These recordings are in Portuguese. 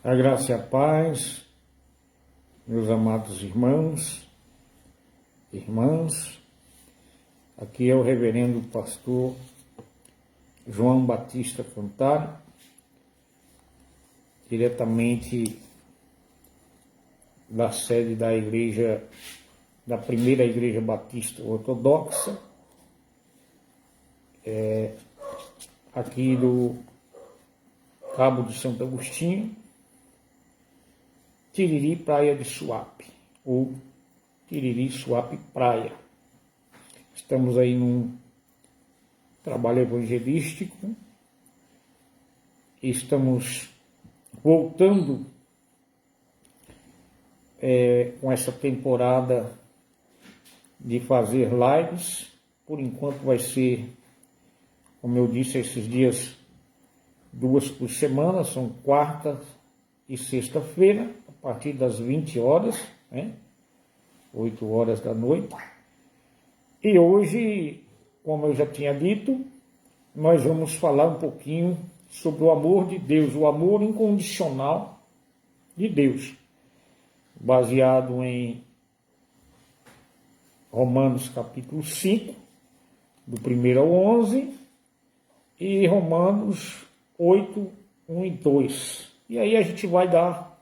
A graça e a paz, meus amados irmãos, irmãs, aqui é o reverendo pastor João Batista Cantaro, diretamente da sede da igreja, da primeira igreja batista ortodoxa, aqui do Cabo de Santo Agostinho, Tiriri Praia de Suape, ou Tiriri Suape Praia. Estamos aí num trabalho evangelístico, estamos voltando com essa temporada de fazer lives. Por enquanto vai ser, como eu disse, esses dias 2 por semana, são quarta e sexta-feira, a partir das 20 horas, 8 horas da noite. E hoje, como eu já tinha dito, nós vamos falar um pouquinho sobre o amor de Deus, o amor incondicional de Deus, baseado em Romanos capítulo 5, do 1 ao 11, e Romanos 8, 1 e 2. E aí a gente vai dar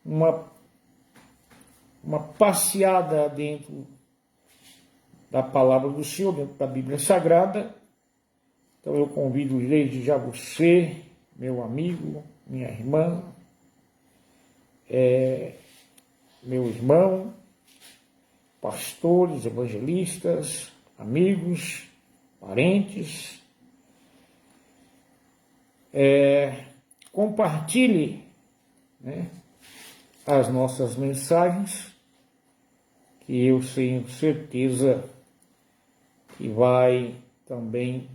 uma passeada dentro da palavra do Senhor, dentro da Bíblia Sagrada. Então eu convido desde já você, meu amigo, minha irmã, meu irmão, pastores, evangelistas, amigos, parentes, compartilhe as nossas mensagens, que eu tenho certeza que vai também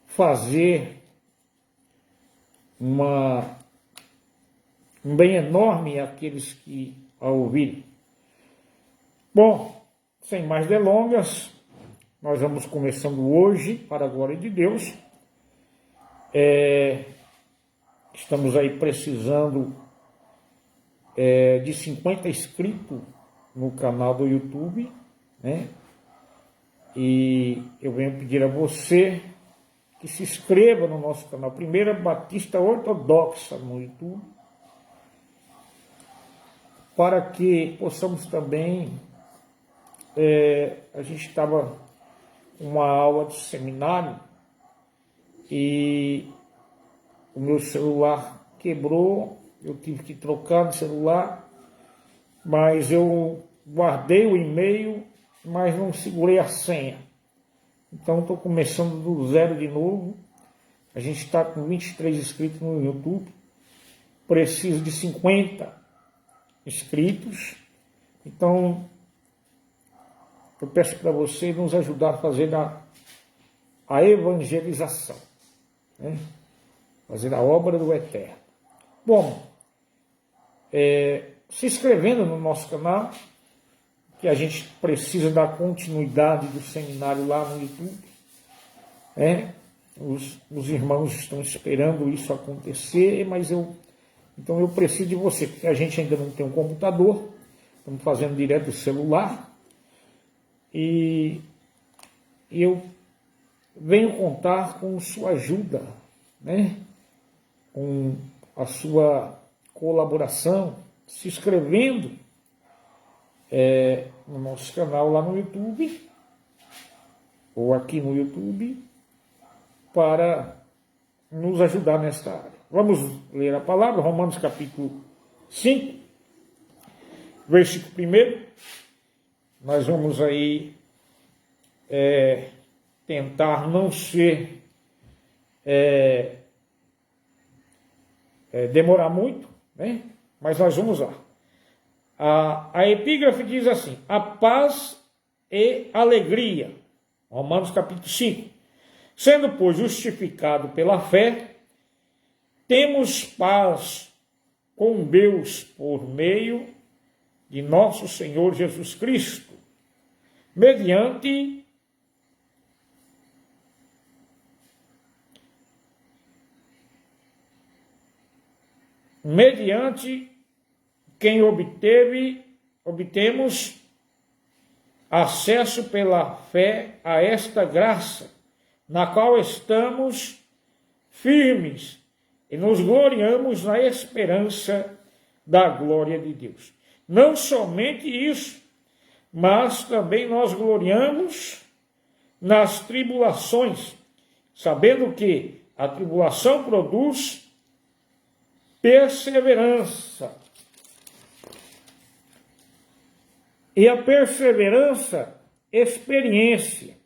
fazer um bem enorme àqueles que a ouvirem. Bom, sem mais delongas, nós vamos começando hoje, para a glória de Deus. Estamos aí precisando de 50 inscritos no canal do YouTube, E eu venho pedir a você que se inscreva no nosso canal, Primeira Batista Ortodoxa no YouTube, para que possamos também, a gente estava com uma aula de seminário e o meu celular quebrou, eu tive que trocar de celular, mas eu guardei o e-mail, mas não segurei a senha. Então estou começando do zero de novo. A gente está com 23 inscritos no YouTube, preciso de 50 inscritos. Então eu peço para você nos ajudar a fazer a evangelização, fazer a obra do Eterno. Bom, se inscrevendo no nosso canal, que a gente precisa dar continuidade do seminário lá no YouTube. Os irmãos estão esperando isso acontecer, mas então eu preciso de você, porque a gente ainda não tem um computador, estamos fazendo direto do celular, e eu venho contar com sua ajuda, com a sua colaboração, se inscrevendo no nosso canal lá no YouTube, ou aqui no YouTube, para nos ajudar nesta área. Vamos ler a palavra, Romanos capítulo 5, versículo 1. Nós vamos aí tentar não ser, demorar muito, mas nós vamos lá. A epígrafe diz assim: a paz e alegria, Romanos capítulo 5. Sendo, pois, justificado pela fé, temos paz com Deus por meio de nosso Senhor Jesus Cristo, mediante mediante quem obtemos acesso pela fé a esta graça, na qual estamos firmes e nos gloriamos na esperança da glória de Deus. Não somente isso, mas também nós gloriamos nas tribulações, sabendo que a tribulação produz perseverança. E a perseverança, experiência.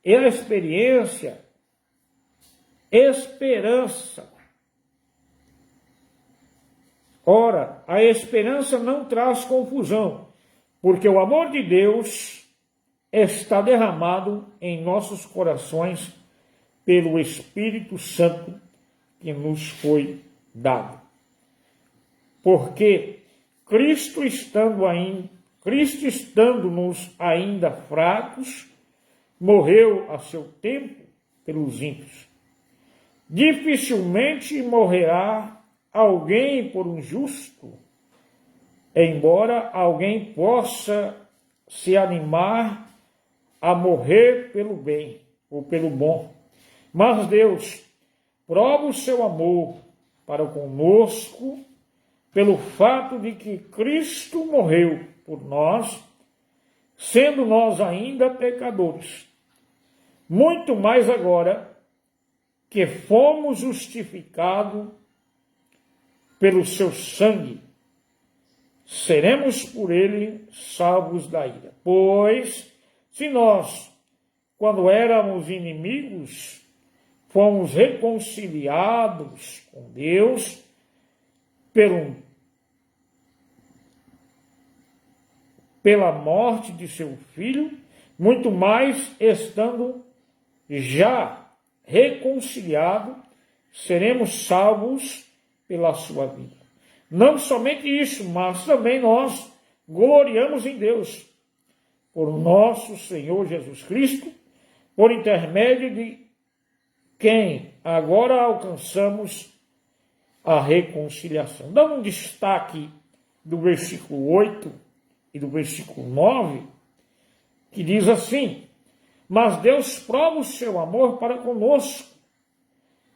E a experiência, esperança. Ora, a esperança não traz confusão, porque o amor de Deus está derramado em nossos corações pelo Espírito Santo que nos foi dado. Porque Cristo estando-nos ainda fracos, morreu a seu tempo pelos ímpios. Dificilmente morrerá alguém por um justo, embora alguém possa se animar a morrer pelo bem ou pelo bom. Mas Deus prova o seu amor para conosco pelo fato de que Cristo morreu por nós, sendo nós ainda pecadores. Muito mais agora que fomos justificados pelo seu sangue, seremos por ele salvos da ira. Pois, se nós, quando éramos inimigos, fomos reconciliados com Deus pela morte de seu Filho, muito mais estando já reconciliado, seremos salvos pela sua vida. Não somente isso, mas também nós gloriamos em Deus, por nosso Senhor Jesus Cristo, por intermédio de quem agora alcançamos a reconciliação. Dando um destaque do versículo 8 e do versículo 9, que diz assim: mas Deus prova o seu amor para conosco,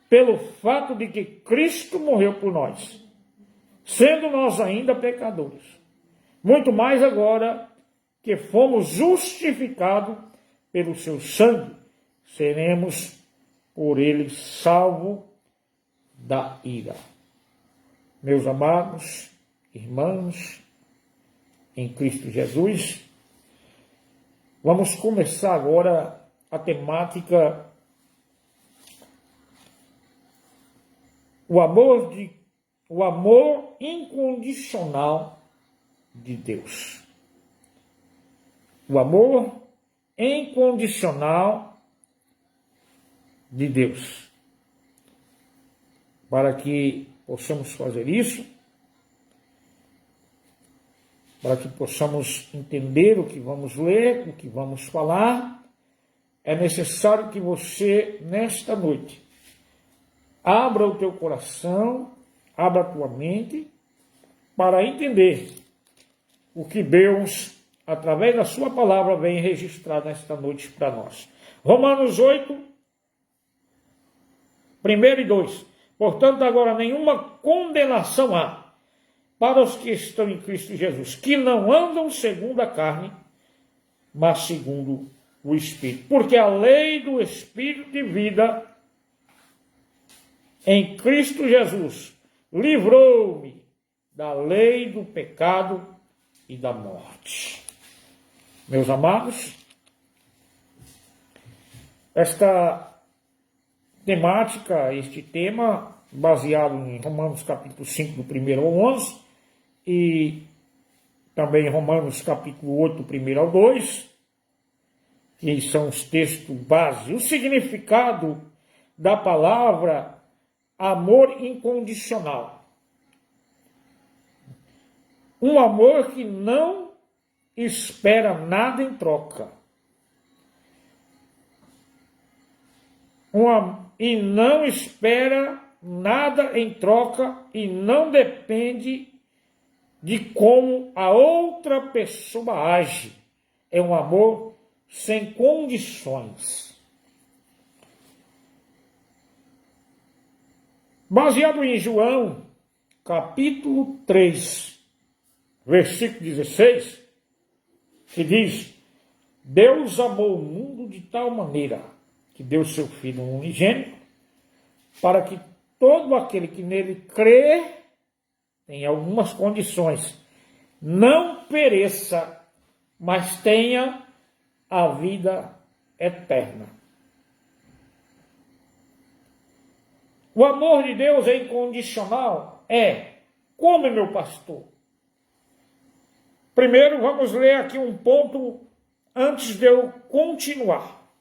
pelo fato de que Cristo morreu por nós, sendo nós ainda pecadores. Muito mais agora que fomos justificados pelo seu sangue, seremos por ele salvos da ira. Meus amados irmãos em Cristo Jesus, vamos começar agora a temática o amor incondicional de Deus. O amor incondicional de Deus. Para que possamos fazer isso, para que possamos entender o que vamos ler, o que vamos falar, é necessário que você, nesta noite, abra o teu coração, abra a tua mente, para entender o que Deus, através da sua palavra, vem registrar nesta noite para nós. Romanos 8, 1 e 2. Portanto, agora nenhuma condenação há para os que estão em Cristo Jesus, que não andam segundo a carne, mas segundo o Espírito. Porque a lei do Espírito de vida em Cristo Jesus livrou-me da lei do pecado e da morte. Meus amados, esta temática, este tema, baseado em Romanos capítulo 5, do 1 ao 11, e também em Romanos capítulo 8, do 1 ao 2, que são os textos base. O significado da palavra amor incondicional. Um amor que não espera nada em troca. E não espera nada em troca e não depende de como a outra pessoa age. É um amor sem condições. Baseado em João, capítulo 3, versículo 16, que diz: Deus amou o mundo de tal maneira que deu seu Filho unigênito, para que todo aquele que nele crê, em algumas condições, não pereça, mas tenha a vida eterna. O amor de Deus é incondicional? É. Como, meu pastor? Primeiro, vamos ler aqui um ponto antes de eu continuar.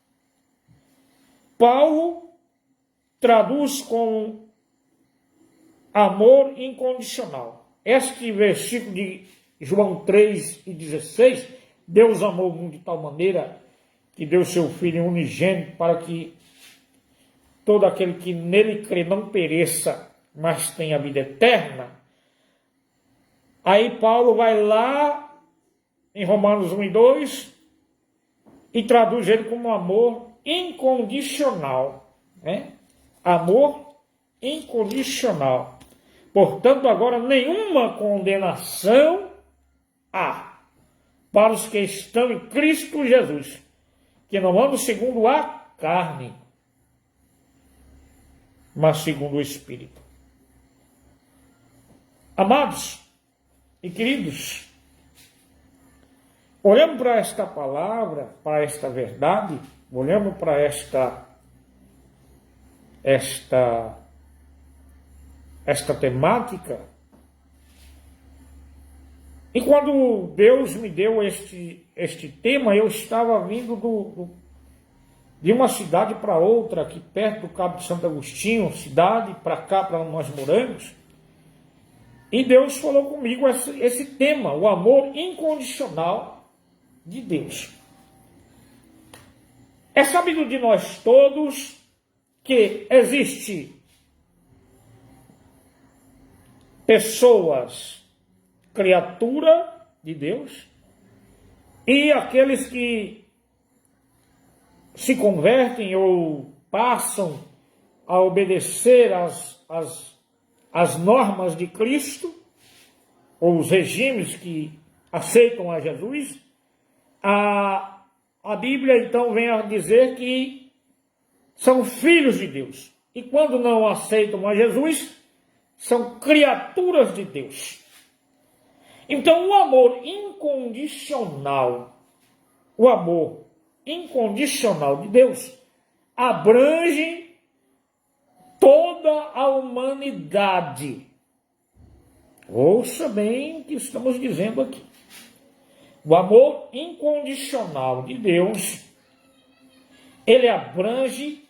Paulo traduz com amor incondicional. Este versículo de João 3:16, Deus amou o mundo de tal maneira que deu seu Filho unigênito para que todo aquele que nele crê não pereça, mas tenha vida eterna. Aí Paulo vai lá em Romanos 1:2 e traduz ele como amor incondicional, né? Amor incondicional. Portanto, agora nenhuma condenação há para os que estão em Cristo Jesus, que não andam segundo a carne, mas segundo o Espírito. Amados e queridos, olhando para esta palavra, para esta verdade, olhando para esta temática, e quando Deus me deu este tema, eu estava vindo de uma cidade para outra, aqui perto do Cabo de Santo Agostinho, cidade para cá, para onde nós moramos, e Deus falou comigo esse tema, o amor incondicional de Deus. É sabido de nós todos que existe pessoas, criatura de Deus, e aqueles que se convertem ou passam a obedecer às normas de Cristo, ou os regimes que aceitam a Jesus, a Bíblia então vem a dizer que são filhos de Deus. E quando não aceitam a Jesus, são criaturas de Deus. Então o amor incondicional de Deus abrange toda a humanidade. Ouça bem o que estamos dizendo aqui. O amor incondicional de Deus, ele abrange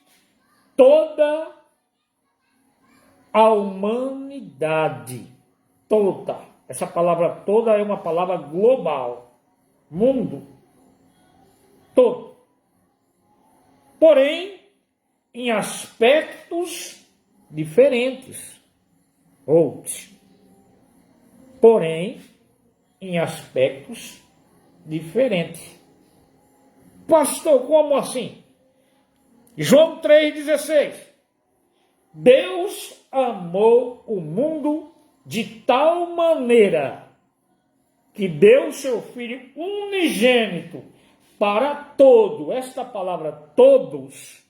toda a humanidade. Toda. Essa palavra toda é uma palavra global. Mundo. Todo. Porém, em aspectos diferentes. Outros. Porém, em aspectos diferentes. Pastor, como assim? João 3,16. Deus amou o mundo de tal maneira que deu seu Filho unigênito para todo. Esta palavra todos,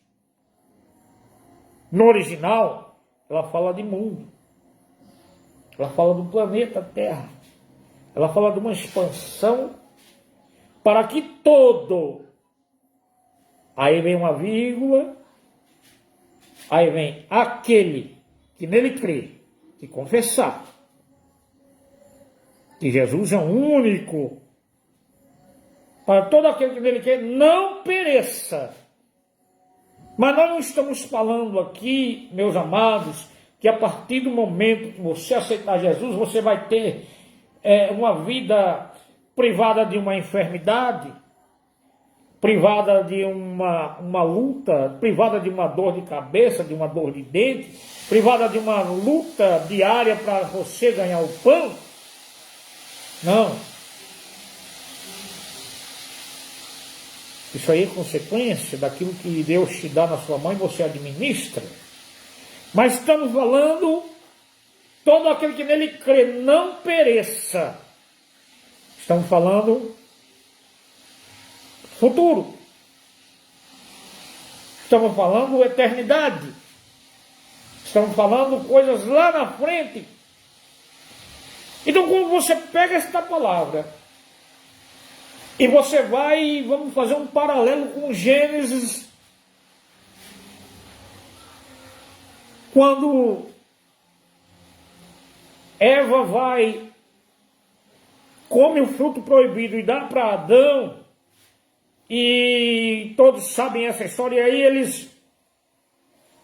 no original, ela fala de mundo. Ela fala do planeta Terra. Ela fala de uma expansão para que todo. Aí vem uma vírgula. Aí vem aquele que nele crê, que confessar que Jesus é o único, para todo aquele que nele crê, não pereça. Mas nós não estamos falando aqui, meus amados, que a partir do momento que você aceitar Jesus, você vai ter uma vida privada de uma enfermidade. privada de uma luta, privada de uma dor de cabeça, de uma dor de dente, privada de uma luta diária para você ganhar o pão. Não. Isso aí é consequência daquilo que Deus te dá na sua mão e você administra. Mas estamos falando, todo aquele que nele crê não pereça. Estamos falando futuro. Estamos falando eternidade. Estamos falando coisas lá na frente. Então, quando você pega esta palavra e você vai, vamos fazer um paralelo com Gênesis, quando Eva vai, come o fruto proibido e dá para Adão, e todos sabem essa história, e aí eles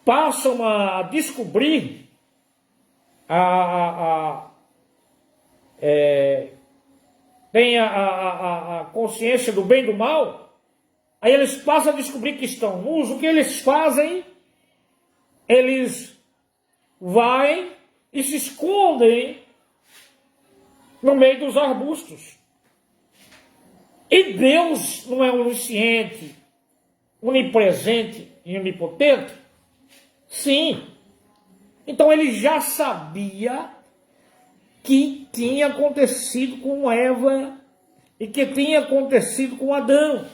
passam a descobrir tem a consciência do bem e do mal, aí eles passam a descobrir que estão nus. O que eles fazem? Eles vão e se escondem no meio dos arbustos. E Deus não é onisciente, onipresente e onipotente? Sim. Então ele já sabia que tinha acontecido com Eva e que tinha acontecido com Adão.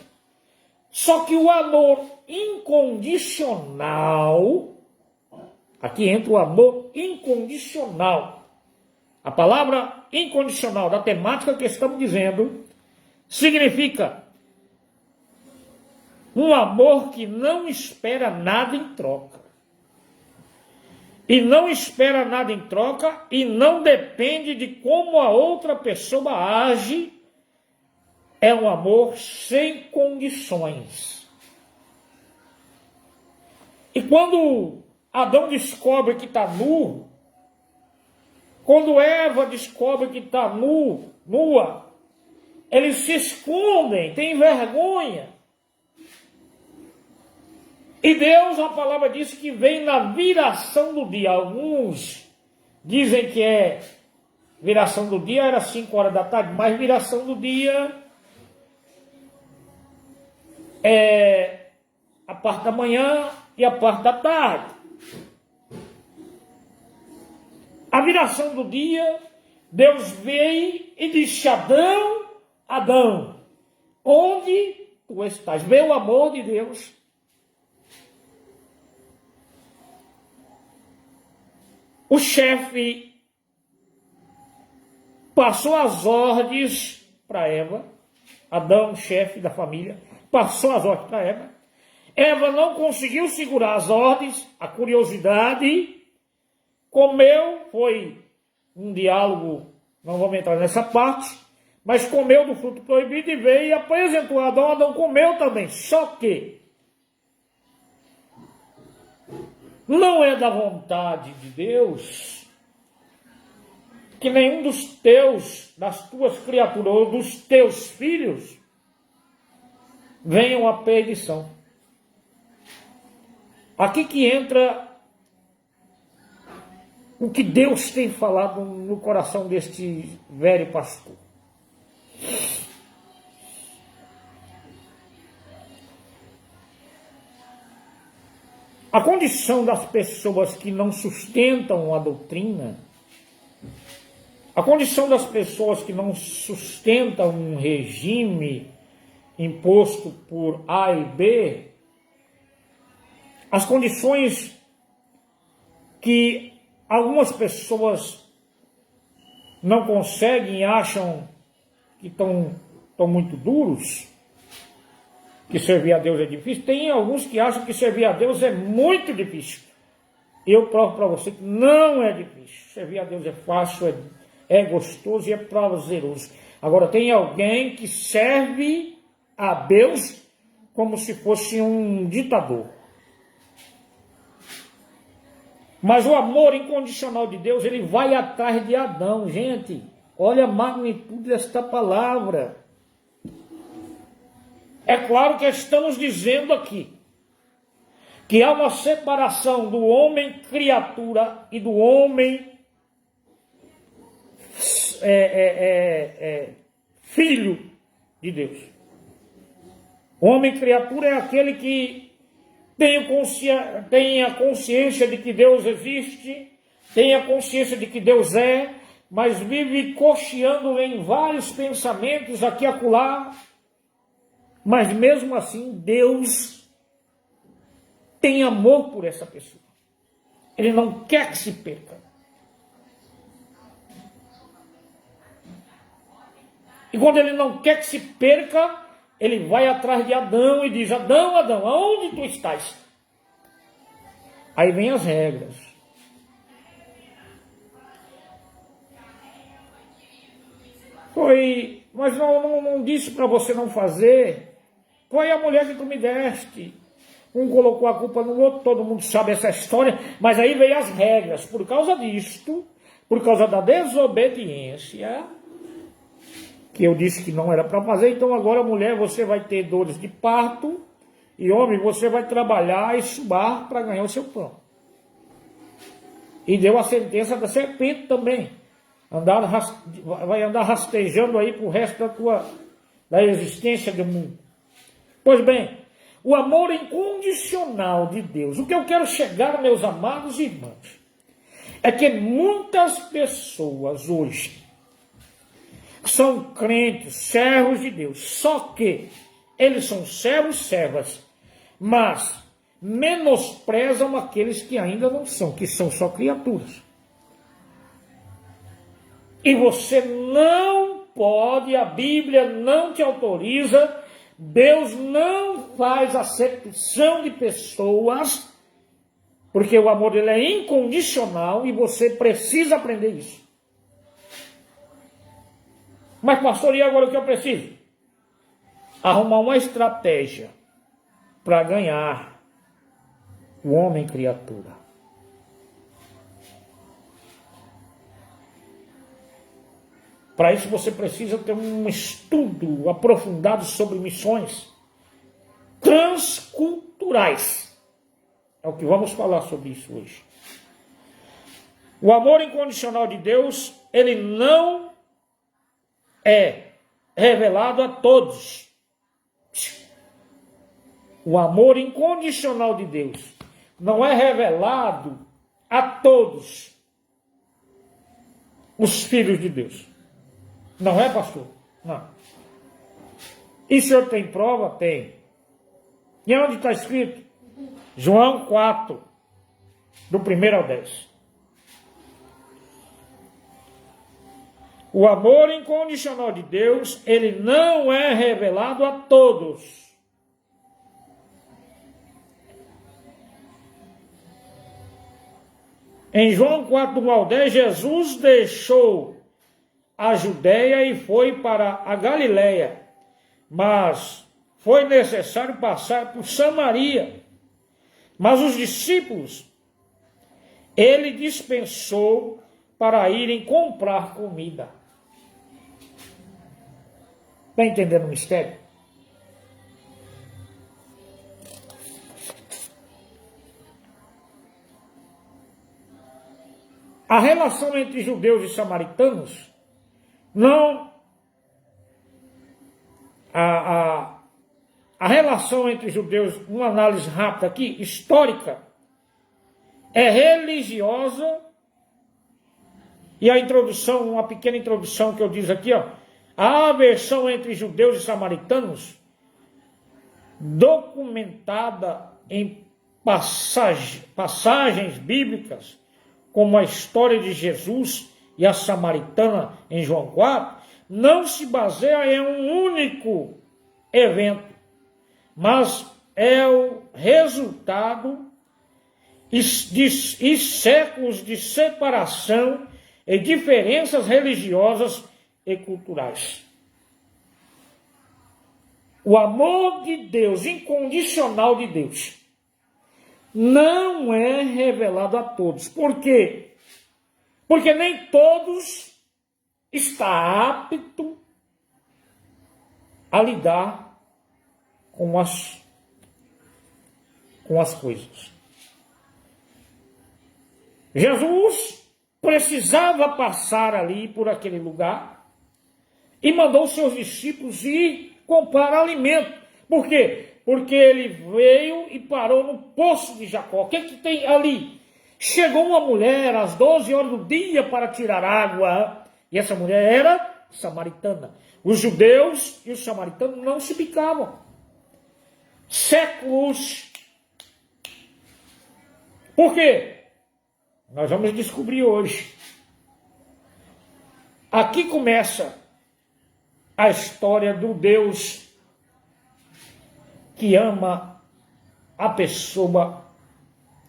Só que o amor incondicional, aqui entra o amor incondicional. A palavra incondicional da temática que estamos dizendo significa um amor que não espera nada em troca. E não espera nada em troca e não depende de como a outra pessoa age. É um amor sem condições. E quando Adão descobre que está nu, quando Eva descobre que está nua, eles se escondem, têm vergonha. E Deus, a palavra diz que vem na viração do dia. Alguns dizem que viração do dia era 5 horas da tarde, mas viração do dia é a parte da manhã e a parte da tarde. A viração do dia, Deus veio e disse: Adão, Adão, onde tu estás? Vê o amor de Deus. O chefe passou as ordens para Eva, Adão, chefe da família, passou as ordens para Eva. Eva não conseguiu segurar as ordens, a curiosidade, comeu, foi um diálogo, não vamos entrar nessa parte, mas comeu do fruto proibido e veio e apresentou a Adão. Adão comeu também, só que não é da vontade de Deus que nenhum das tuas criaturas ou dos teus filhos venham à perdição. Aqui que entra o que Deus tem falado no coração deste velho pastor. A condição das pessoas que não sustentam a doutrina, a condição das pessoas que não sustentam um regime imposto por A e B, as condições que algumas pessoas não conseguem e acham que estão muito duros, que servir a Deus é difícil. Tem alguns que acham que servir a Deus é muito difícil. Eu provo para você que não é difícil. Servir a Deus é fácil, é gostoso e é prazeroso. Agora, tem alguém que serve a Deus como se fosse um ditador. Mas o amor incondicional de Deus, ele vai atrás de Adão. Gente, olha a magnitude desta palavra. É claro que estamos dizendo aqui que há uma separação do homem criatura e do homem filho de Deus. O homem criatura é aquele que tem a consciência de que Deus existe, tem a consciência de que Deus é, mas vive cocheando em vários pensamentos aqui e acolá. Mas mesmo assim, Deus tem amor por essa pessoa. Ele não quer que se perca. E quando ele não quer que se perca, ele vai atrás de Adão e diz: Adão, Adão, aonde tu estás? Aí vem as regras. Mas não disse para você não fazer. Foi a mulher que tu me deste. Um colocou a culpa no outro, todo mundo sabe essa história, mas aí veio as regras. Por causa disto, por causa da desobediência, que eu disse que não era para fazer, então agora, mulher, você vai ter dores de parto, e homem, você vai trabalhar e suar para ganhar o seu pão. E deu a sentença da serpente também. Vai andar rastejando aí pro resto da existência do mundo. Pois bem, o amor incondicional de Deus. O que eu quero chegar, meus amados irmãos, é que muitas pessoas hoje são crentes, servos de Deus, só que eles são servos, servas, mas menosprezam aqueles que ainda não são, que são só criaturas. E você não pode, a Bíblia não te autoriza, Deus não faz acepção de pessoas, porque o amor dele é incondicional e você precisa aprender isso. Mas pastor, e agora o que eu preciso? Arrumar uma estratégia para ganhar o homem criatura. Para isso você precisa ter um estudo aprofundado sobre missões transculturais. É o que vamos falar sobre isso hoje. O amor incondicional de Deus, ele não é revelado a todos. O amor incondicional de Deus não é revelado a todos os filhos de Deus. Não é, pastor? Não. E o senhor tem prova? Tem. E onde está escrito? João 4, do 1 ao 10. O amor incondicional de Deus, ele não é revelado a todos. Em João 4, do 1 ao 10, Jesus deixou a Judéia e foi para a Galiléia, mas foi necessário passar por Samaria. Mas os discípulos, ele dispensou para irem comprar comida. Está entendendo o mistério? A relação entre judeus e samaritanos não... A relação entre judeus, uma análise rápida aqui, histórica, é religiosa. E a introdução, uma pequena introdução que eu diz aqui, ó, a aversão entre judeus e samaritanos, documentada em passagens bíblicas, como a história de Jesus e a samaritana em João 4, não se baseia em um único evento, mas é o resultado de séculos de separação e diferenças religiosas e culturais. O amor de Deus, incondicional de Deus, não é revelado a todos. Por quê? Porque nem todos estão aptos a lidar com as coisas. Jesus precisava passar ali por aquele lugar e mandou seus discípulos ir comprar alimento. Por quê? Porque ele veio e parou no poço de Jacó. O que que tem ali? Chegou uma mulher às 12 horas do dia para tirar água. E essa mulher era samaritana. Os judeus e os samaritanos não se bicavam. Séculos. Por quê? Nós vamos descobrir hoje. Aqui começa a história do Deus que ama a pessoa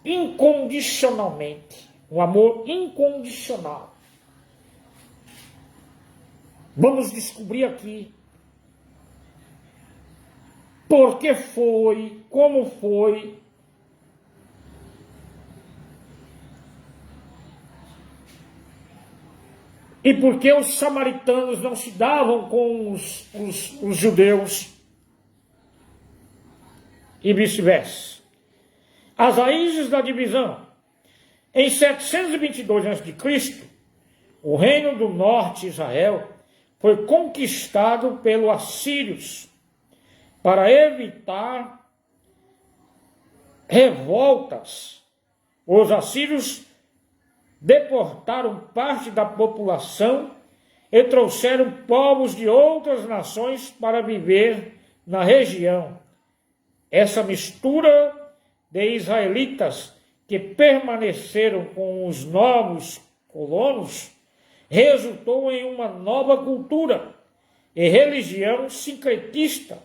incondicionalmente. Um amor incondicional. Vamos descobrir aqui por que foi, como foi. E por que os samaritanos não se davam com os judeus e vice-versa. As raízes da divisão. Em 722 a.C., o reino do norte, Israel, foi conquistado pelos assírios para evitar revoltas. Os assírios deportaram parte da população e trouxeram povos de outras nações para viver na região. Essa mistura de israelitas que permaneceram com os novos colonos resultou em uma nova cultura e religião sincretista.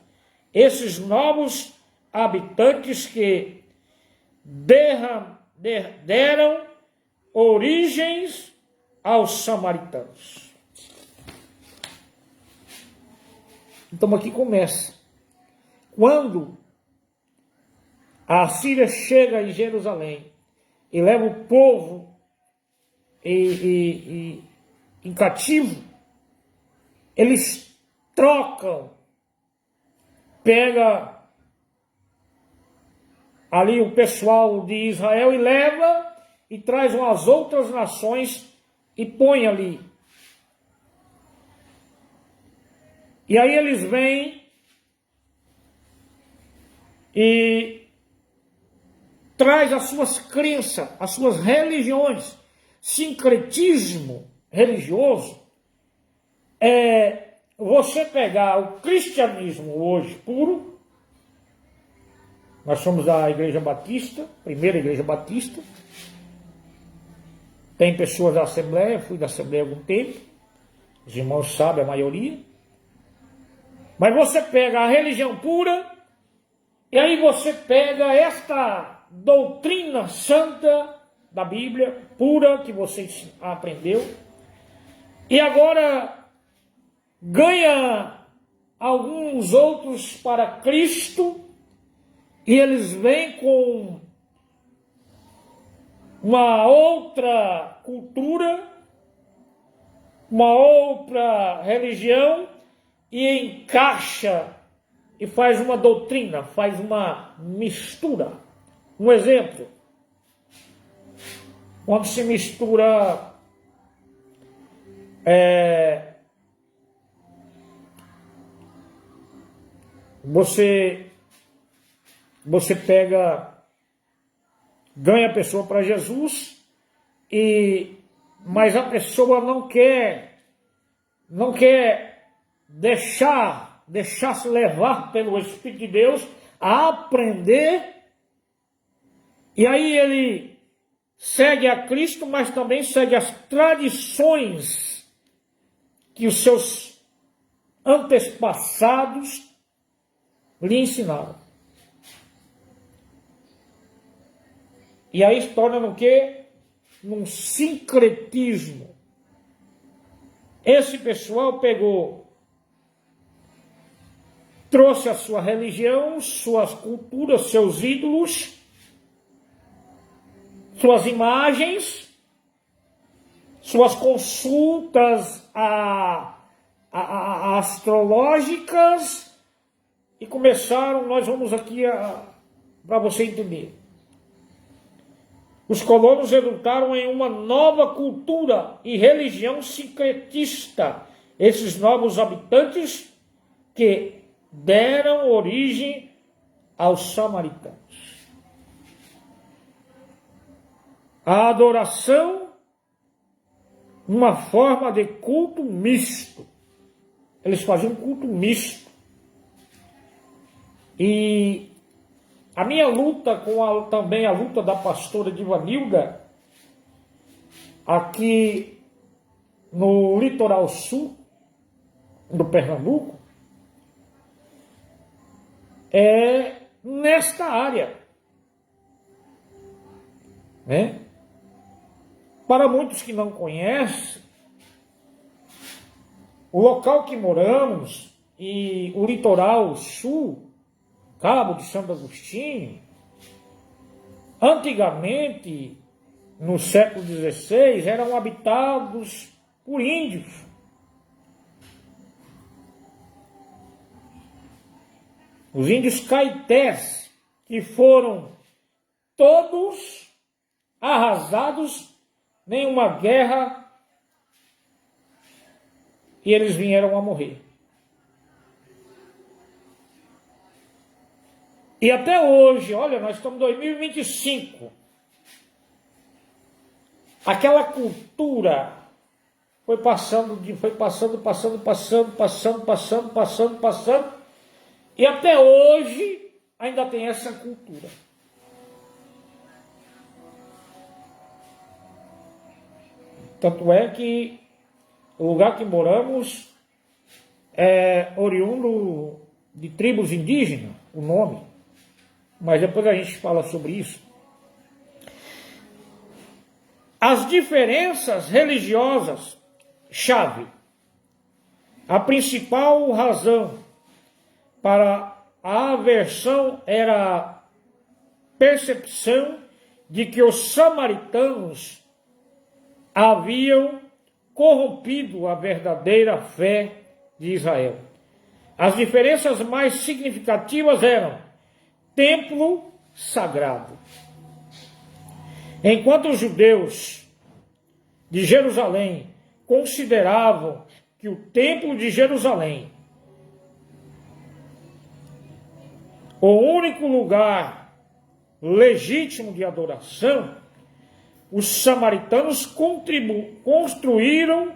Esses novos habitantes que deram origens aos samaritanos. Então aqui começa. Quando a Assíria chega em Jerusalém e leva o povo em cativo, eles trocam, pega ali o pessoal de Israel e leva e traz as outras nações e põe ali. E aí eles vêm e traz as suas crenças, as suas religiões. Sincretismo religioso é você pegar o cristianismo hoje puro. Nós somos da Igreja Batista, primeira Igreja Batista. Tem pessoas da Assembleia, fui da Assembleia há algum tempo. Os irmãos sabem, a maioria. Mas você pega a religião pura, e aí você pega esta doutrina santa da Bíblia, pura, que você aprendeu, e agora ganha alguns outros para Cristo, e eles vêm com uma outra cultura, uma outra religião, e encaixa e faz uma doutrina, faz uma mistura. Um exemplo, quando se mistura você pega, ganha a pessoa para Jesus, mas a pessoa não quer deixar-se levar pelo Espírito de Deus a aprender, e aí ele segue a Cristo, mas também segue as tradições que os seus antepassados lhe ensinaram. E aí se torna no quê? Num sincretismo. Esse pessoal trouxe a sua religião, suas culturas, seus ídolos, suas imagens, suas consultas astrológicas, e começaram, nós vamos aqui para você entender. Os colonos educaram em uma nova cultura e religião sincretista esses novos habitantes que deram origem aos samaritanos. A adoração, uma forma de culto misto. Eles faziam um culto misto. E a minha luta também a luta da pastora Divanilda, aqui no litoral sul do Pernambuco, é nesta área, né? Para muitos que não conhecem, o local que moramos e o litoral sul, Cabo de Santo Agostinho, antigamente, no século XVI, eram habitados por índios. Os índios caetés, que foram todos arrasados em uma guerra e eles vieram a morrer. E até hoje, olha, nós estamos em 2025. Aquela cultura foi passando, e até hoje ainda tem essa cultura. Tanto é que o lugar que moramos é oriundo de tribos indígenas, o nome. Mas depois a gente fala sobre isso. As diferenças religiosas, chave. A principal razão para a aversão era a percepção de que os samaritanos haviam corrompido a verdadeira fé de Israel. As diferenças mais significativas eram templo sagrado. Enquanto os judeus de Jerusalém consideravam que o templo de Jerusalém, o único lugar legítimo de adoração, os samaritanos construíram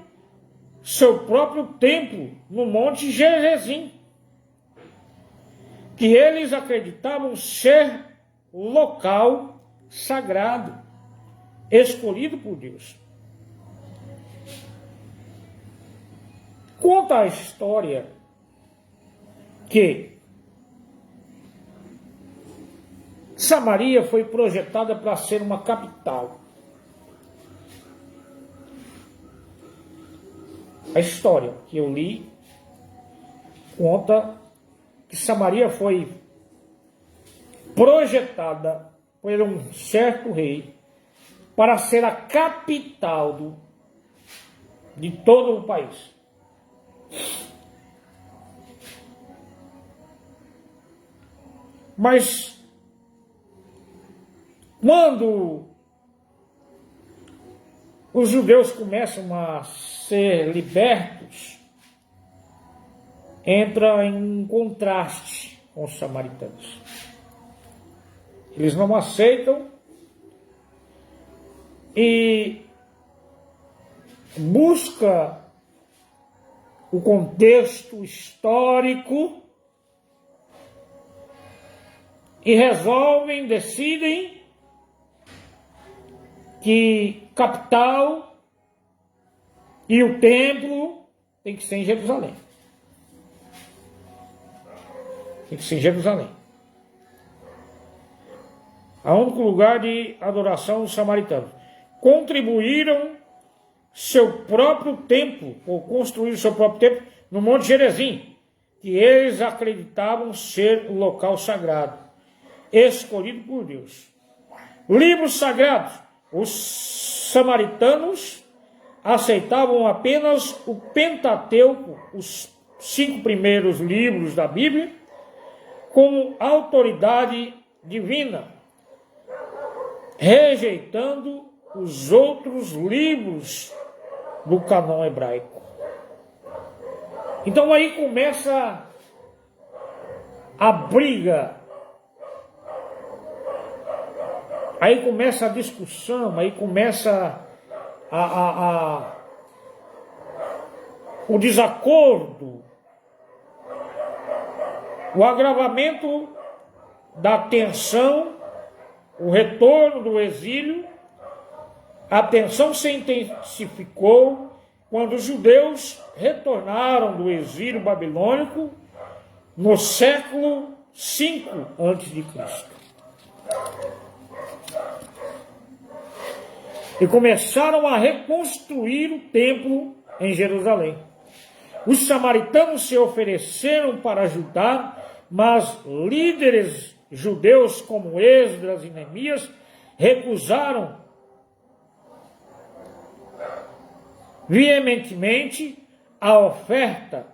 seu próprio templo no Monte Gerizim, que eles acreditavam ser local sagrado, escolhido por Deus. Conta a história que Samaria foi projetada para ser uma capital. A história que eu li conta que Samaria foi projetada por um certo rei para ser a capital de todo o país. Mas quando os judeus começam a ser libertos, entra em um contraste com os samaritanos. Eles não aceitam e busca o contexto histórico e resolvem, decidem que capital e o templo tem que ser em Jerusalém. Tem que ser em Jerusalém. A único lugar de adoração dos samaritanos. Contribuíram seu próprio templo, ou construíram seu próprio templo no Monte Gerizim, que eles acreditavam ser o local sagrado, escolhido por Deus. Livros sagrados. Os samaritanos aceitavam apenas o Pentateuco, os 5 primeiros livros da Bíblia, como autoridade divina, rejeitando os outros livros do cânon hebraico. Então aí começa a briga, aí começa a discussão, aí começa o desacordo, o agravamento da tensão, o retorno do exílio. A tensão se intensificou quando os judeus retornaram do exílio babilônico no século V a.C. E começaram a reconstruir o templo em Jerusalém. Os samaritanos se ofereceram para ajudar, mas líderes judeus como Esdras e Neemias recusaram veementemente a oferta.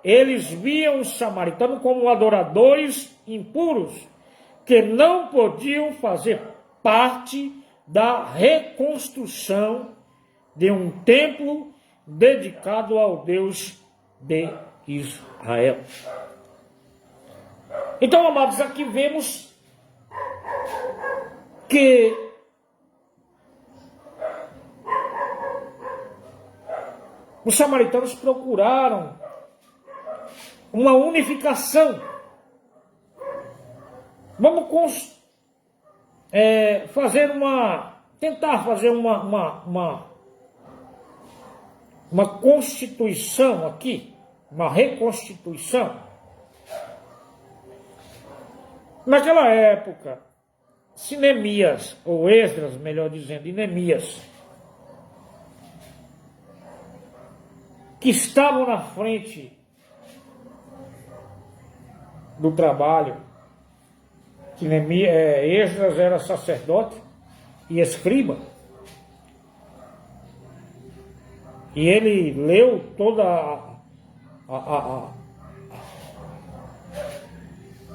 Eles viam os samaritanos como adoradores impuros, que não podiam fazer parte da reconstrução de um templo dedicado ao Deus de Israel. Então, amados, aqui vemos que os samaritanos procuraram uma unificação. Vamos tentar fazer uma constituição aqui, uma reconstituição. Naquela época, se Neemias, ou Esdras, melhor dizendo, e Neemias, que estavam na frente do trabalho, que Esdras era sacerdote e escriba, e ele leu toda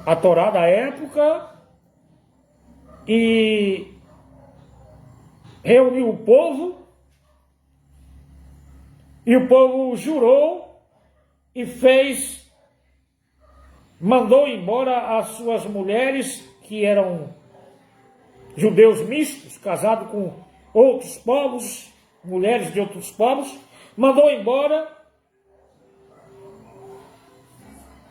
a Torá da época e reuniu o povo, e o povo jurou e mandou embora as suas mulheres, que eram judeus mistos, casados com outros povos, mulheres de outros povos, mandou embora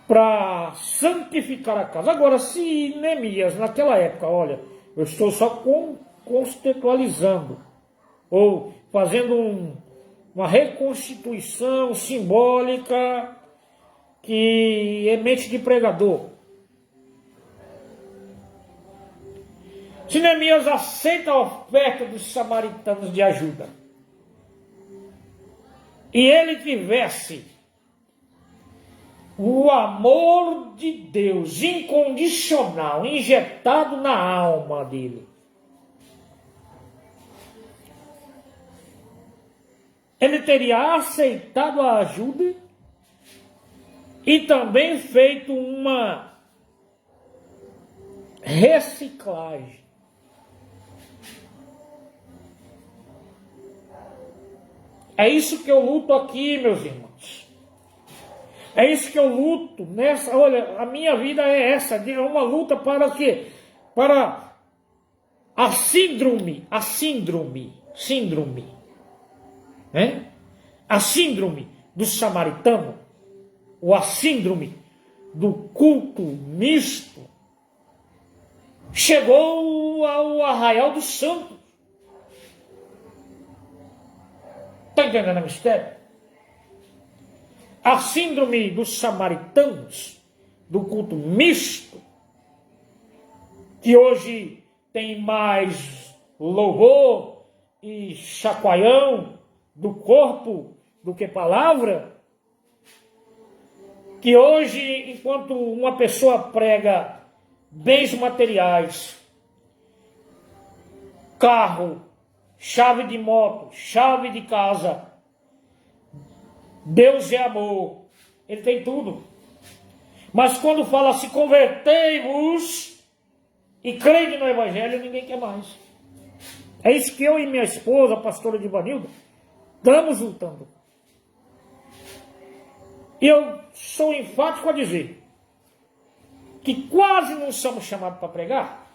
para santificar a casa. Agora, se Neemias, naquela época, olha, eu estou só contextualizando, ou fazendo uma reconstituição simbólica que é mente de pregador. Se Neemias aceita a oferta dos samaritanos de ajuda, e ele tivesse o amor de Deus incondicional injetado na alma dele, ele teria aceitado a ajuda e também feito uma reciclagem. É isso que eu luto aqui, meus irmãos. É isso que eu luto nessa. Olha, a minha vida é essa, é uma luta para o quê? Para a síndrome, né? A síndrome do samaritano, ou a síndrome do culto misto, chegou ao arraial dos santos. Está entendendo o mistério? A síndrome dos samaritanos, do culto misto, que hoje tem mais louvor e chacoalhão do corpo do que palavra, que hoje, enquanto uma pessoa prega bens materiais, carro, chave de moto, chave de casa, Deus é amor, ele tem tudo. Mas quando fala se convertei-vos e crede no Evangelho, ninguém quer mais. É isso que eu e minha esposa, a pastora Divanilda, estamos lutando. E eu sou enfático a dizer que quase não somos chamados para pregar.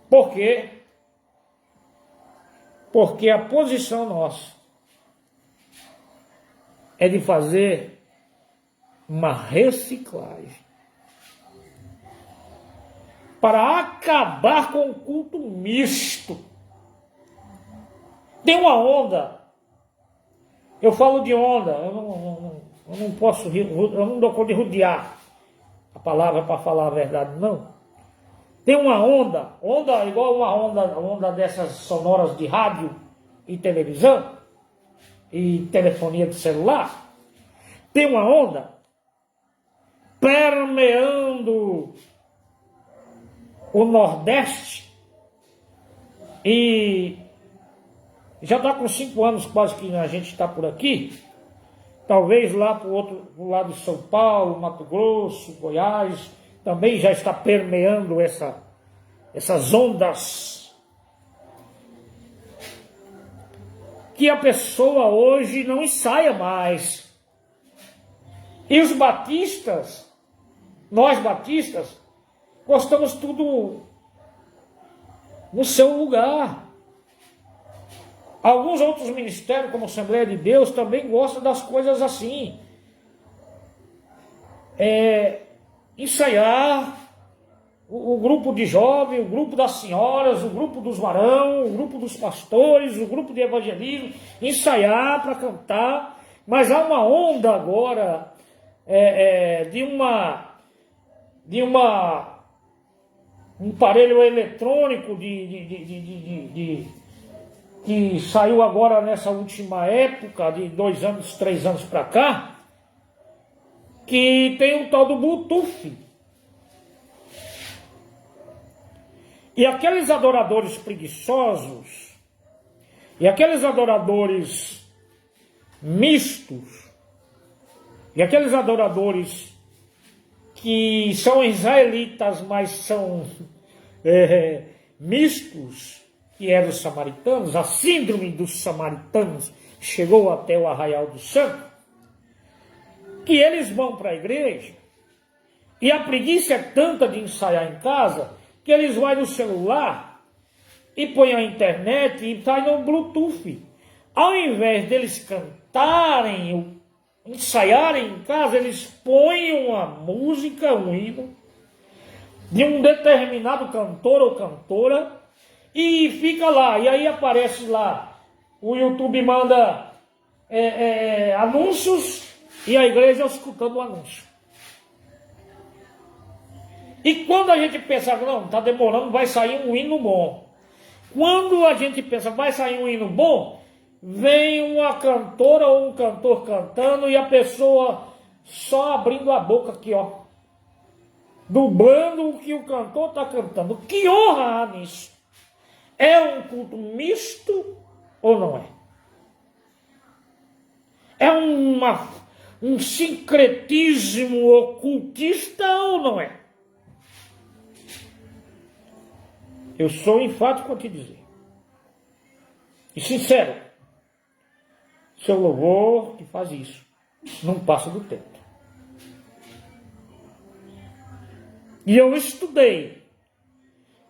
Por quê? Porque a posição nossa é de fazer uma reciclagem para acabar com o culto misto. Tem uma onda, eu falo de onda, eu não posso, eu não dou conta de rodear a palavra para falar a verdade, não. Tem uma onda igual uma onda dessas sonoras de rádio e televisão e telefonia de celular. Tem uma onda permeando o Nordeste e já está com 5 anos quase que a gente está por aqui. Talvez lá para o lado de São Paulo, Mato Grosso, Goiás, também já está permeando essas ondas. Que a pessoa hoje não ensaia mais. E os batistas, nós batistas, gostamos tudo no seu lugar. Alguns outros ministérios, como a Assembleia de Deus, também gostam das coisas assim. Ensaiar o grupo de jovens, o grupo das senhoras, o grupo dos varões, o grupo dos pastores, o grupo de evangelismo, ensaiar para cantar. Mas há uma onda agora de um aparelho eletrônico que saiu agora nessa última época, de 2 anos, 3 anos para cá, que tem o tal do Bluetooth. E aqueles adoradores preguiçosos, e aqueles adoradores mistos, e aqueles adoradores que são israelitas, mas são mistos, que eram os samaritanos, a síndrome dos samaritanos chegou até o Arraial do Santo, que eles vão para a igreja, e a preguiça é tanta de ensaiar em casa, que eles vão no celular e põem a internet e saem no Bluetooth. Ao invés deles cantarem, ensaiarem em casa, eles põem uma música, um hino, de um determinado cantor ou cantora, e fica lá. E aí aparece lá, o YouTube manda anúncios, e a igreja escutando o anúncio. E quando a gente pensa, não, está demorando, vai sair um hino bom. Quando a gente pensa, vai sair um hino bom, vem uma cantora ou um cantor cantando e a pessoa só abrindo a boca aqui, ó. Dublando o que o cantor está cantando. Que honra há nisso? É um culto misto ou não é? É um sincretismo ocultista ou não é? Eu sou enfático a te dizer. E sincero. Seu louvor que faz isso. Não passa do teto. E eu estudei.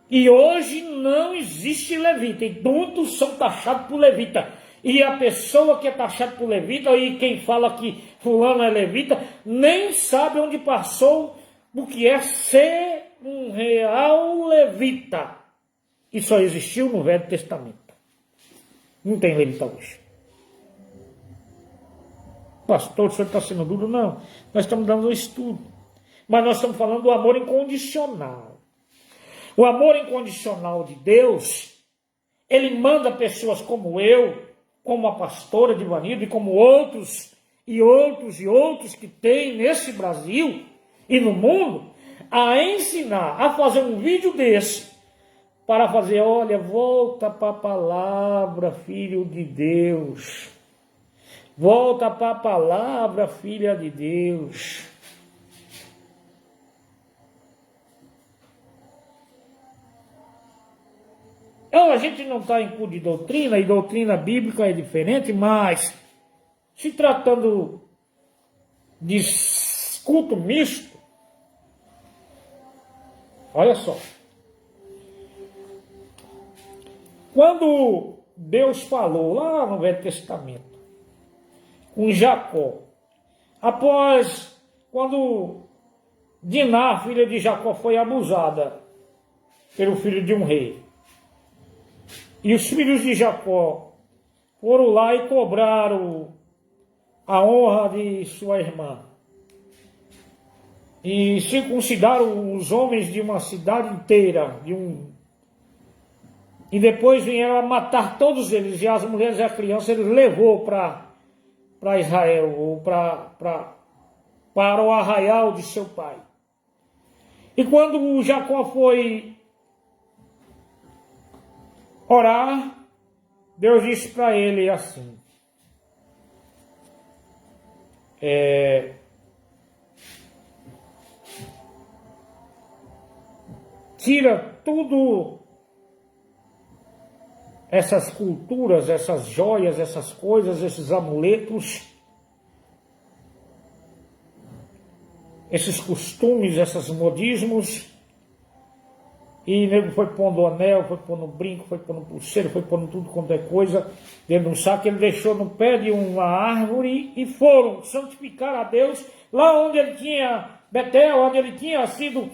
E hoje não existe levita. E todos são taxados por levita. E a pessoa que é taxada por levita, e quem fala que fulano é levita, nem sabe onde passou o que é ser um real levita. E só existiu no Velho Testamento. Não tem levita hoje. Pastor, o senhor está sendo duro? Não. Nós estamos dando um estudo. Mas nós estamos falando do amor incondicional. O amor incondicional de Deus, ele manda pessoas como eu, como a pastora Divanilda e como outros que tem nesse Brasil e no mundo, a ensinar a fazer um vídeo desse, para fazer, olha, volta para a palavra, filho de Deus. Volta para a palavra, filha de Deus. Então a gente não está em culto de doutrina, e doutrina bíblica é diferente, mas se tratando de culto misto, olha só. Quando Deus falou lá no Velho Testamento com Jacó, após quando Diná, filha de Jacó, foi abusada pelo filho de um rei, e os filhos de Jacó foram lá e cobraram a honra de sua irmã, e circuncidaram os homens de uma cidade inteira, e depois vieram a matar todos eles, e as mulheres e as crianças ele levou para Israel, ou para o arraial de seu pai. E quando Jacó foi orar, Deus disse para ele assim: tira tudo, essas culturas, essas joias, essas coisas, esses amuletos, esses costumes, esses modismos. E o nego foi pondo anel, foi pondo brinco, foi pondo pulseira, foi pondo tudo quanto é coisa dentro de um saco. Ele deixou no pé de uma árvore e foram santificar a Deus lá onde ele tinha Betel, onde ele tinha sido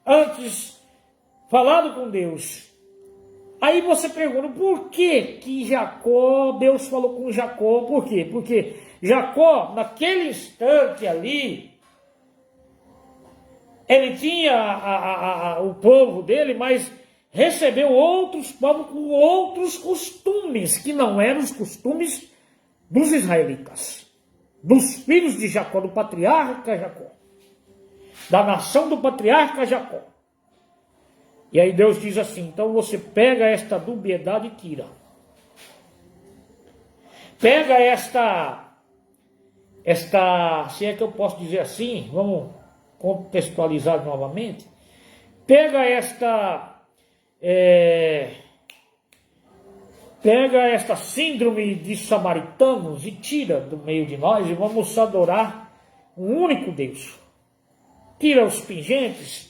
antes falado com Deus. Aí você pergunta, por que Jacó, Deus falou com Jacó? Por quê? Porque Jacó, naquele instante ali, ele tinha o povo dele, mas recebeu outros povos com outros costumes, que não eram os costumes dos israelitas, dos filhos de Jacó, do patriarca Jacó, da nação do patriarca Jacó. E aí Deus diz assim: então você pega esta dubiedade e tira. Pega esta, se é que eu posso dizer assim, vamos contextualizar novamente. Pega esta síndrome de samaritanos e tira do meio de nós, e vamos adorar um único Deus. Tira os pingentes.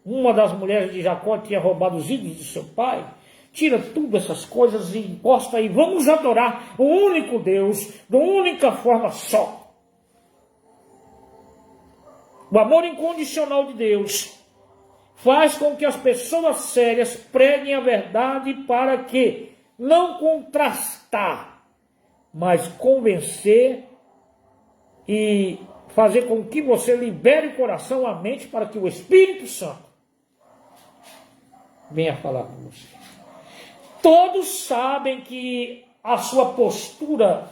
Uma das mulheres de Jacó tinha roubado os ídolos de seu pai. Tira tudo essas coisas e encosta aí. Vamos adorar o único Deus, de uma única forma só. O amor incondicional de Deus faz com que as pessoas sérias preguem a verdade para que não contrastar, mas convencer e fazer com que você libere o coração, a mente, para que o Espírito Santo venha falar com você. Todos sabem que a sua postura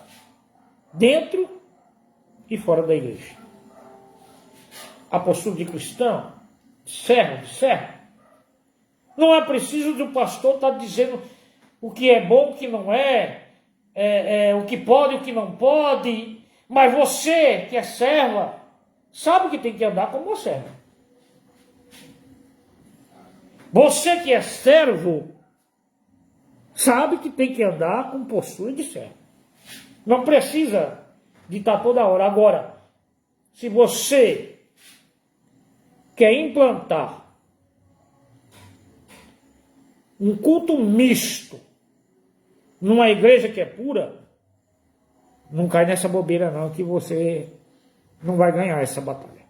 dentro e fora da igreja, a postura de cristão, de servo, não é preciso do pastor estar dizendo o que é bom, o que não é, o que pode, o que não pode, mas você que é serva, sabe que tem que andar como servo. Você que é servo, sabe que tem que andar com postura de servo. Não precisa de estar toda hora. Agora, se você quer implantar um culto misto numa igreja que é pura, não cai nessa bobeira não, que você não vai ganhar essa batalha.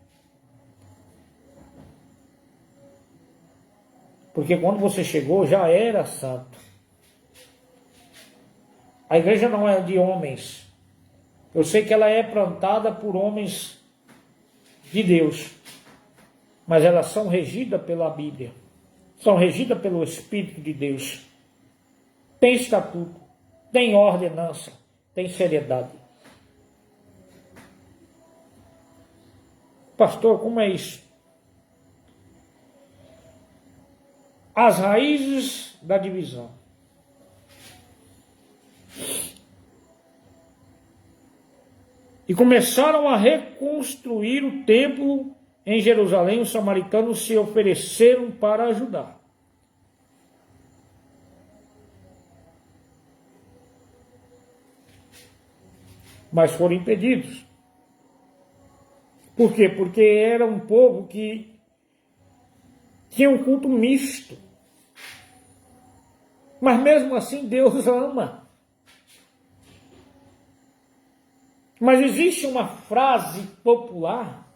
Porque quando você chegou, já era santo. A igreja não é de homens. Eu sei que ela é plantada por homens de Deus, mas elas são regidas pela Bíblia, são regidas pelo Espírito de Deus. Tem estatuto, tem ordenança, tem seriedade. Pastor, como é isso? As raízes da divisão. E começaram a reconstruir o templo em Jerusalém. Os samaritanos se ofereceram para ajudar. mas foram impedidos. Por quê? Porque era um povo que tinha um culto misto. Mas mesmo assim Deus ama. Mas existe uma frase popular,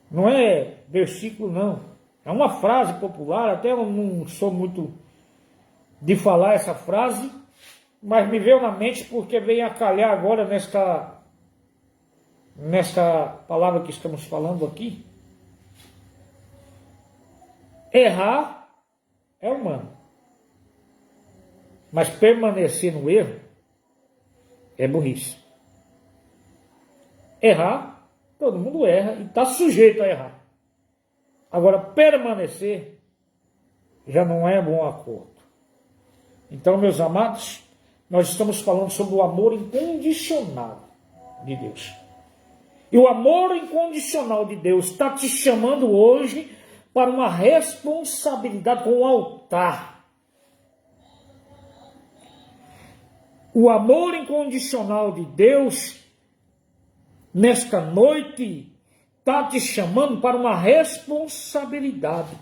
não é versículo não, é uma frase popular, até eu não sou muito de falar essa frase, mas me veio na mente porque veio a calhar agora nesta palavra que estamos falando aqui. Errar é humano, mas permanecer no erro é burrice. Errar, todo mundo erra e está sujeito a errar. Agora, permanecer já não é bom acordo. Então, meus amados, nós estamos falando sobre o amor incondicional de Deus. E o amor incondicional de Deus está te chamando hoje para uma responsabilidade com o altar. O amor incondicional de Deus, nesta noite, está te chamando para uma responsabilidade.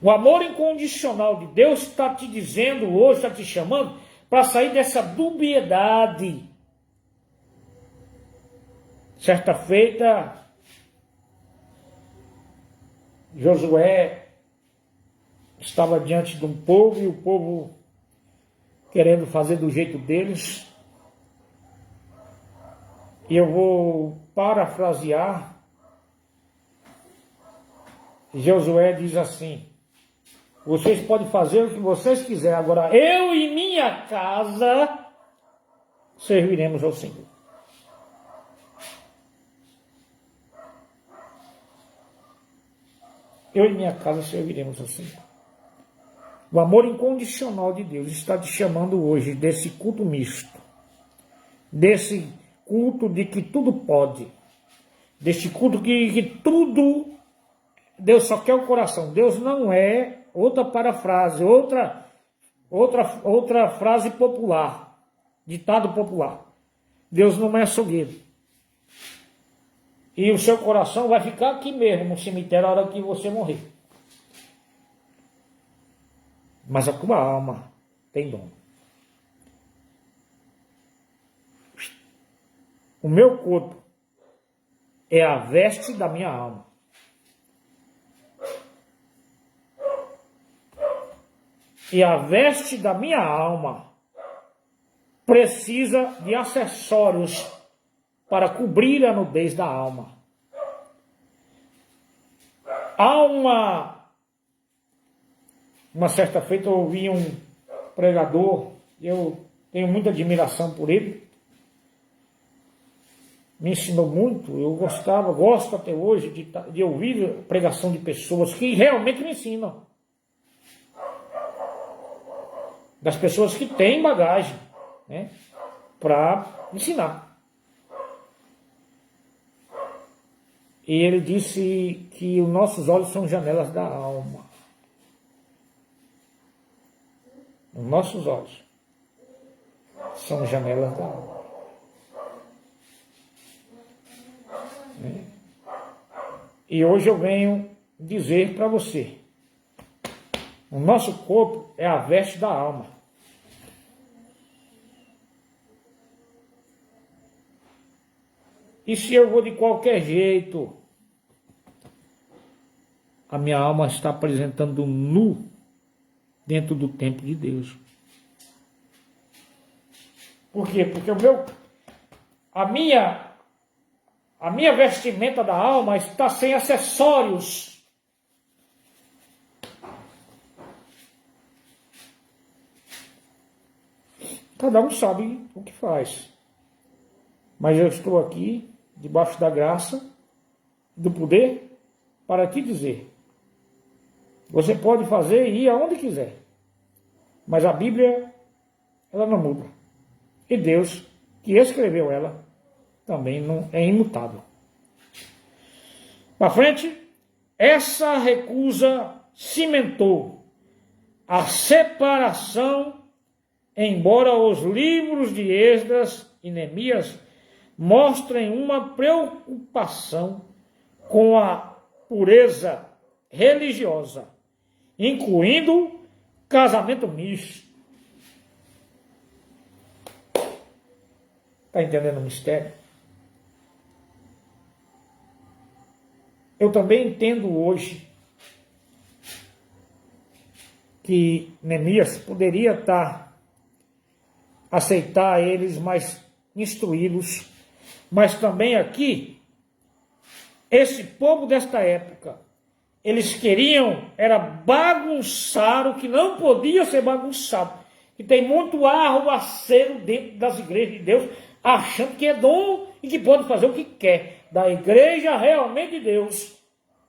O amor incondicional de Deus está te dizendo hoje, está te chamando para sair dessa dubiedade. Certa feita, Josué estava diante de um povo e o povo querendo fazer do jeito deles. E eu vou parafrasear. Josué diz assim: vocês podem fazer o que vocês quiserem, agora eu e minha casa serviremos ao Senhor. Eu e minha casa serviremos ao Senhor. O amor incondicional de Deus está te chamando hoje desse culto misto, desse culto de que tudo pode, desse culto que tudo, Deus só quer o coração. Deus não é, outra parafrase, outra frase popular, ditado popular. Deus não é açougueiro. E o seu coração vai ficar aqui mesmo, no cemitério, a hora que você morrer. Mas a tua alma tem dono. O meu corpo é a veste da minha alma. E a veste da minha alma precisa de acessórios para cobrir a nudez da alma. Há uma certa feita eu ouvi um pregador, eu tenho muita admiração por ele, me ensinou muito, eu gosto até hoje de ouvir pregação de pessoas que realmente me ensinam. Das pessoas que têm bagagem, né, para ensinar. E ele disse que os nossos olhos são janelas da alma. Os nossos olhos são janelas da alma. E hoje eu venho dizer para você, o nosso corpo é a veste da alma. E se eu vou de qualquer jeito, a minha alma está apresentando nu dentro do templo de Deus. Por quê? Porque a minha vestimenta da alma está sem acessórios. Cada um sabe o que faz. Mas eu estou aqui, debaixo da graça, do poder, para te dizer. Você pode fazer e ir aonde quiser. Mas a Bíblia, ela não muda. E Deus, que escreveu ela, também não é imutável. Para frente, essa recusa cimentou a separação, embora os livros de Esdras e Neemias mostrem uma preocupação com a pureza religiosa, incluindo casamento misto. Está entendendo o mistério? Eu também entendo hoje que Neemias poderia aceitar eles mais instruídos, mas também aqui, esse povo desta época, eles queriam era bagunçar o que não podia ser bagunçado. E tem muito arruaceiro dentro das igrejas de Deus, achando que é dono e que pode fazer o que quer. Da igreja realmente de Deus,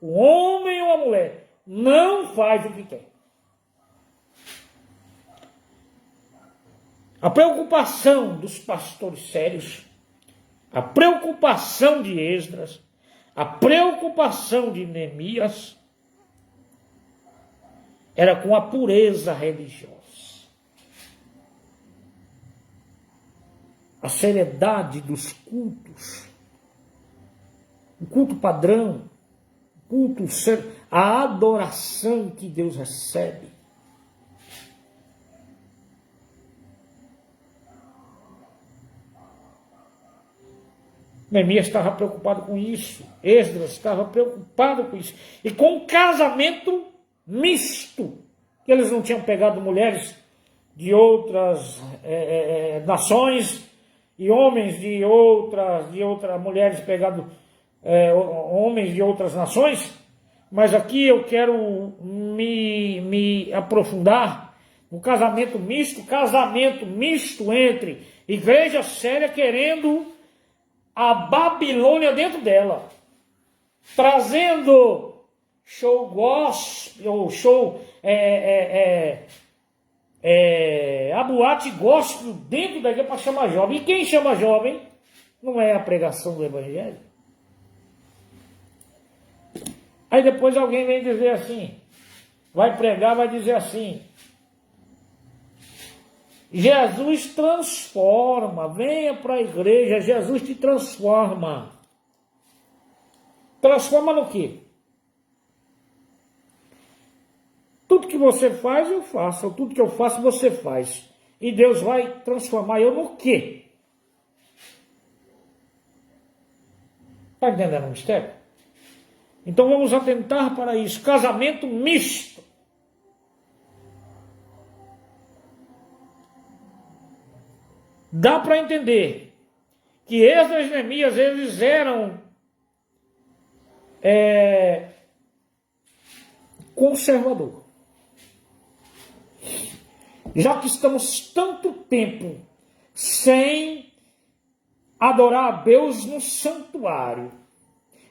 o homem ou a mulher não faz o que quer. A preocupação dos pastores sérios, a preocupação de Esdras, a preocupação de Neemias era com a pureza religiosa. A seriedade dos cultos, o culto padrão, a adoração que Deus recebe. Neemias estava preocupado com isso, Esdras estava preocupado com isso, e com o casamento misto, que eles não tinham pegado mulheres de outras nações, e homens de outras mulheres pegado homens de outras nações, mas aqui eu quero me aprofundar no casamento misto entre igreja séria querendo a Babilônia dentro dela, trazendo show gospel, a boate gospel dentro da igreja para chamar jovem. E quem chama jovem não é a pregação do evangelho. Aí depois alguém vem dizer assim, vai pregar, vai dizer assim, Jesus transforma, venha para a igreja, Jesus te transforma. Transforma no quê? Tudo que você faz, eu faço. Tudo que eu faço, você faz. E Deus vai transformar eu no quê? Está entendendo o mistério? Então vamos atentar para isso. Casamento misto. Dá para entender que Esdras e Neemias, eles eram conservador. Já que estamos tanto tempo sem adorar a Deus no santuário,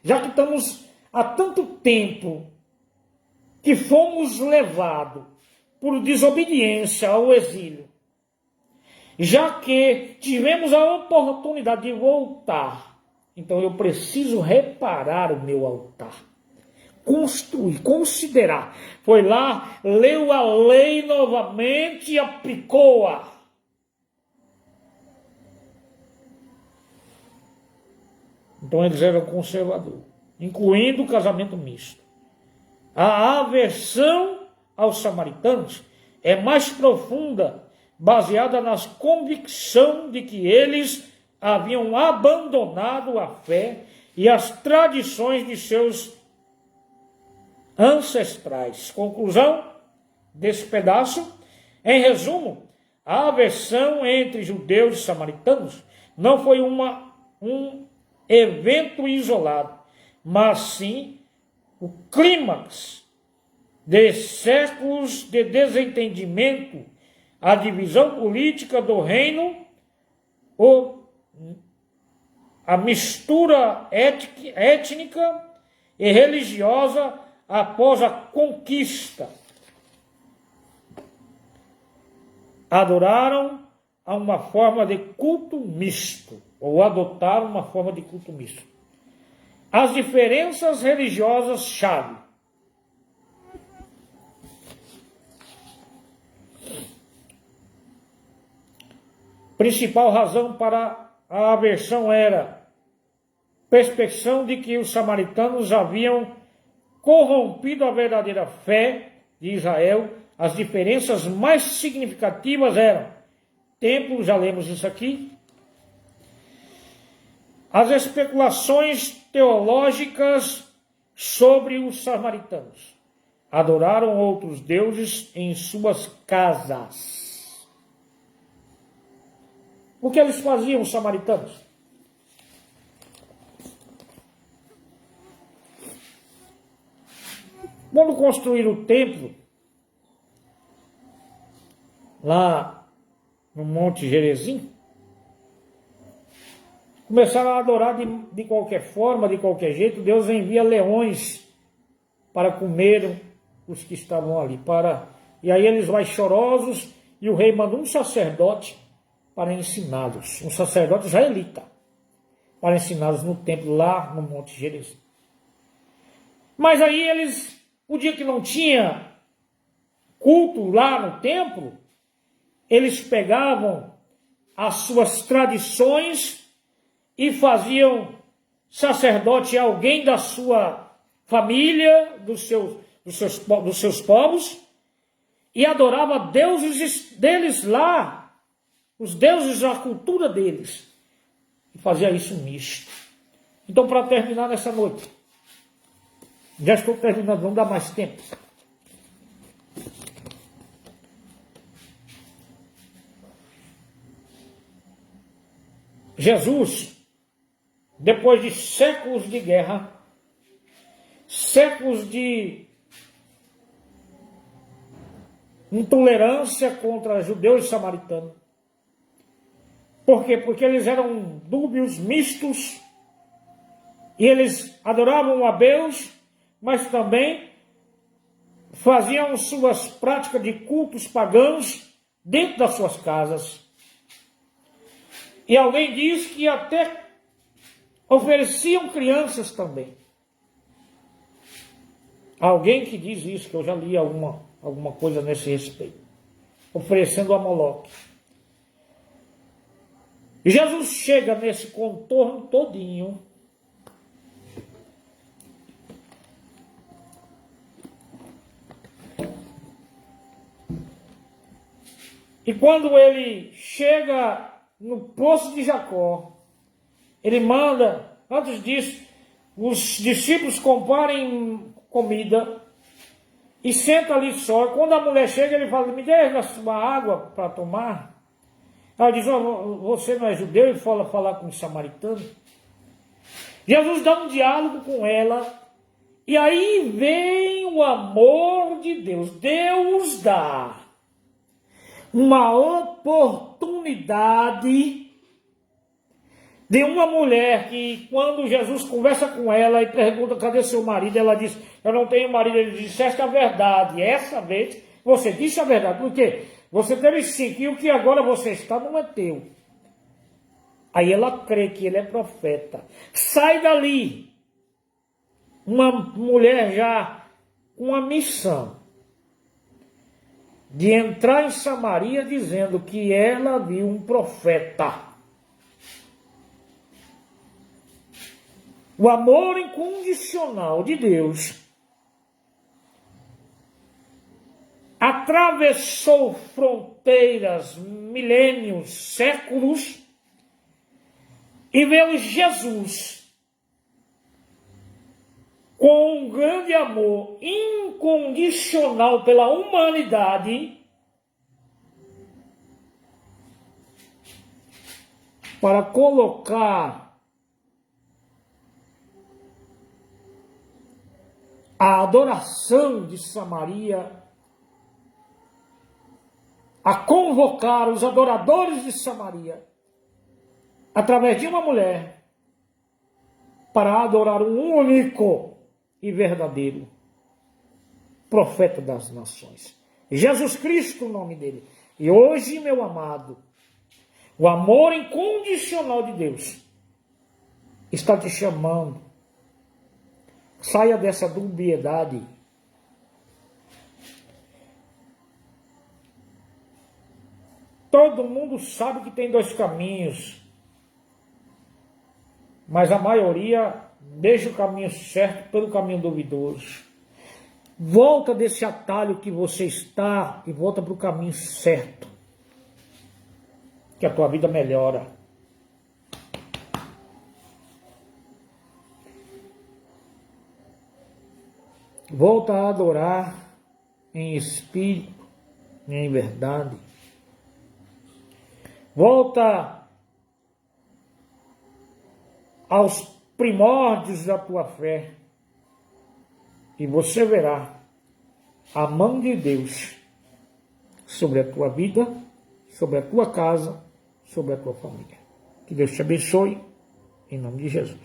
já que estamos há tanto tempo que fomos levados por desobediência ao exílio, já que tivemos a oportunidade de voltar, então eu preciso reparar o meu altar. Construir, considerar. Foi lá, leu a lei novamente e aplicou-a. Então eles eram conservadores, incluindo o casamento misto. A aversão aos samaritanos é mais profunda, baseada na convicção de que eles haviam abandonado a fé e as tradições de seus ancestrais. Conclusão desse pedaço, em resumo, a aversão entre judeus e samaritanos não foi um evento isolado, mas sim o clímax de séculos de desentendimento, a divisão política do reino, a mistura étnica e religiosa após a conquista. Adoraram a uma forma de culto misto, ou adotaram uma forma de culto misto. As diferenças religiosas-chave. Principal razão para a versão era perspecção de que os samaritanos haviam corrompido a verdadeira fé de Israel. As diferenças mais significativas eram templo, já lemos isso aqui. As especulações teológicas sobre os samaritanos. Adoraram outros deuses em suas casas. O que eles faziam, os samaritanos? Quando construíram o templo, lá no Monte Gerizim, começaram a adorar de qualquer forma, de qualquer jeito. Deus envia leões para comer os que estavam ali. E aí eles vão chorosos e o rei manda um sacerdote para ensiná-los. Um sacerdote israelita. Para ensiná-los no templo lá no Monte Gerizim. Mas aí eles, o dia que não tinha culto lá no templo, eles pegavam as suas tradições e faziam sacerdote alguém da sua família, dos seus povos, e adorava deuses deles lá, os deuses da cultura deles, e fazia isso misto. Então, para terminar nessa noite, já estou terminando, não dá mais tempo. Jesus, depois de séculos de guerra, séculos de intolerância contra judeus e samaritanos. Por quê? Porque eles eram dúbios, mistos, e eles adoravam a Deus, mas também faziam suas práticas de cultos pagãos dentro das suas casas. E alguém diz que até ofereciam crianças também. Alguém que diz isso, que eu já li alguma coisa nesse respeito. Oferecendo a Moloque. E Jesus chega nesse contorno todinho. E quando ele chega no poço de Jacó, ele manda, antes disso, os discípulos comprarem comida e senta ali só. Quando a mulher chega, ele fala: me dê a sua água para tomar. Ela diz: oh, você não é judeu? E fala falar com o samaritano. Jesus dá um diálogo com ela. E aí vem o amor de Deus. Deus dá uma oportunidade de uma mulher que, quando Jesus conversa com ela e pergunta: cadê seu marido? Ela diz: eu não tenho marido. Ele disseste a verdade. E essa vez você disse a verdade. Por quê? Você teve 5 e o que agora você está não é teu. Aí ela crê que ele é profeta. Sai dali. Uma mulher já com a missão de entrar em Samaria dizendo que ela viu um profeta. O amor incondicional de Deus atravessou fronteiras, milênios, séculos, e veio Jesus com um grande amor incondicional pela humanidade para colocar a adoração de Samaria, a convocar os adoradores de Samaria, através de uma mulher, para adorar um único e verdadeiro profeta das nações. Jesus Cristo, o nome dele. E hoje, meu amado, o amor incondicional de Deus está te chamando. Saia dessa dubiedade. Todo mundo sabe que tem 2 caminhos. mas a maioria deixa o caminho certo pelo caminho duvidoso. Volta desse atalho que você está e volta para o caminho certo, que a tua vida melhora. Volta a adorar em espírito e em verdade. Volta aos primórdios da tua fé. E você verá a mão de Deus sobre a tua vida, sobre a tua casa, sobre a tua família. Que Deus te abençoe, em nome de Jesus.